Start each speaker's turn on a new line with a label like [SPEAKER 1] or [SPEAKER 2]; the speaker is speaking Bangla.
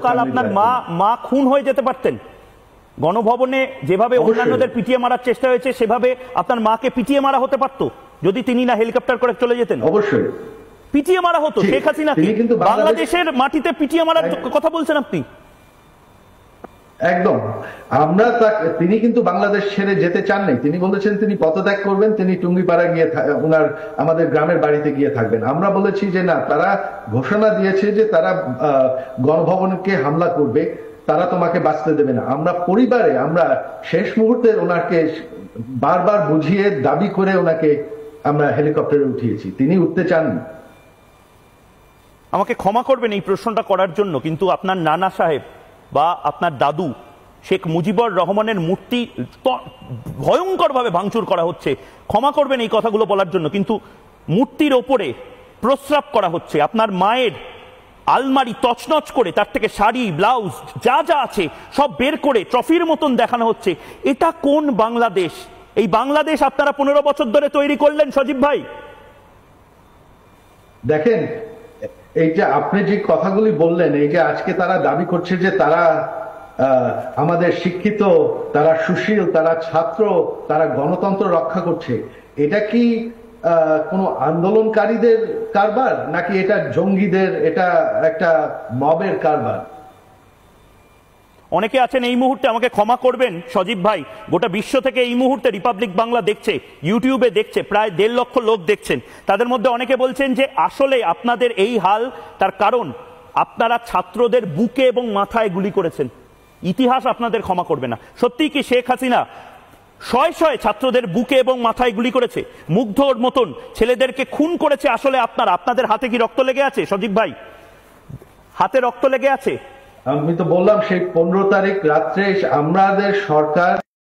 [SPEAKER 1] কাল আপনার মা খুন হয়ে যেতে পারতেন। গণভবনে যেভাবে অন্যান্যদের পিটিয়ে মারার চেষ্টা হয়েছে সেভাবে আপনার মাকে পিটিয়ে মারা হতে পারতো যদি তিনি না হেলিকপ্টার করে চলে যেতেন।
[SPEAKER 2] অবশ্যই
[SPEAKER 1] পিটিয়ে মারা হতো। শেখ হাসিনা বাংলাদেশের মাটিতে পিটিয়ে মারার কথা বলছেন আপনি?
[SPEAKER 2] একদম। তিনি কিন্তু বাংলাদেশ ছেড়ে যেতে চান নাই। তিনি বলেছেন তিনি পদত্যাগ করবেন, তিনি টুঙ্গিপাড়া গিয়ে আমাদের গ্রামের বাড়িতে গিয়ে থাকবেন। আমরা বলেছি যে না, তারা ঘোষণা দিয়েছে যে তারা গণভবনকে হামলা করবে, তারা তোমাকে বাঁচতে দেবে না। আমরা পরিবারে আমরা শেষ মুহূর্তে ওনাকে বারবার বুঝিয়ে দাবি করে ওনাকে আমরা হেলিকপ্টারে উঠিয়েছি, তিনি উঠতে চাননি।
[SPEAKER 1] আমাকে ক্ষমা করবেন এই প্রশ্নটা করার জন্য, কিন্তু আপনার নানা সাহেব বা আপনার দাদু শেখ মুজিবুর রহমানের মূর্তি ভয়ঙ্করভাবে ভাঙচুর করা হচ্ছে। ক্ষমা করবেন এই কথাগুলো বলার জন্য, কিন্তু মূর্তির ওপরে প্রস্রাব করা হচ্ছে। আপনার মায়ের আলমারি তছনছ করে তার থেকে শাড়ি ব্লাউজ যা যা আছে সব বের করে ট্রফির মতন দেখানো হচ্ছে। এটা কোন বাংলাদেশ? এই বাংলাদেশ আপনারা 15 বছর ধরে তৈরি করলেন সজীব ভাই।
[SPEAKER 2] দেখেন, এই যে আপনি যে কথাগুলি বললেন, এই যে আজকে তারা দাবি করছে যে তারা আমাদের শিক্ষিত, তারা সুশীল, তারা ছাত্র, তারা গণতন্ত্র রক্ষা করছে, এটা কি কোনো আন্দোলনকারীদের কারবার নাকি এটা জঙ্গিদের, এটা একটা মবের কারবার?
[SPEAKER 1] অনেকে আছেন এই মুহূর্তে, আমাকে ক্ষমা করবেন সজীব ভাই, গোটা বিশ্ব থেকে এই মুহূর্তে রিপাবলিক বাংলা দেখছে, ইউটিউবে দেখছে, প্রায় 1.5 লক্ষ লোক দেখছেন। তাদের মধ্যে অনেকে বলছেন যে আসলে আপনাদের এই হাল তার কারণ আপনারা ছাত্রদের বুকে এবং মাথায় গুলি করেছেন। ইতিহাস আপনাদের ক্ষমা করবে না। সত্যি কি শেখ হাসিনা শয়ে শয়ে ছাত্রদের বুকে এবং মাথায় গুলি করেছে? মুগ্ধর মতন ছেলেদেরকে খুন করেছে আসলে আপনাদের হাতে কি রক্ত লেগে আছে সজীব ভাই? হাতে রক্ত লেগে আছে?
[SPEAKER 2] আমি তো বললাম সেই 15 তারিখ রাত্রে আমাদের সরকার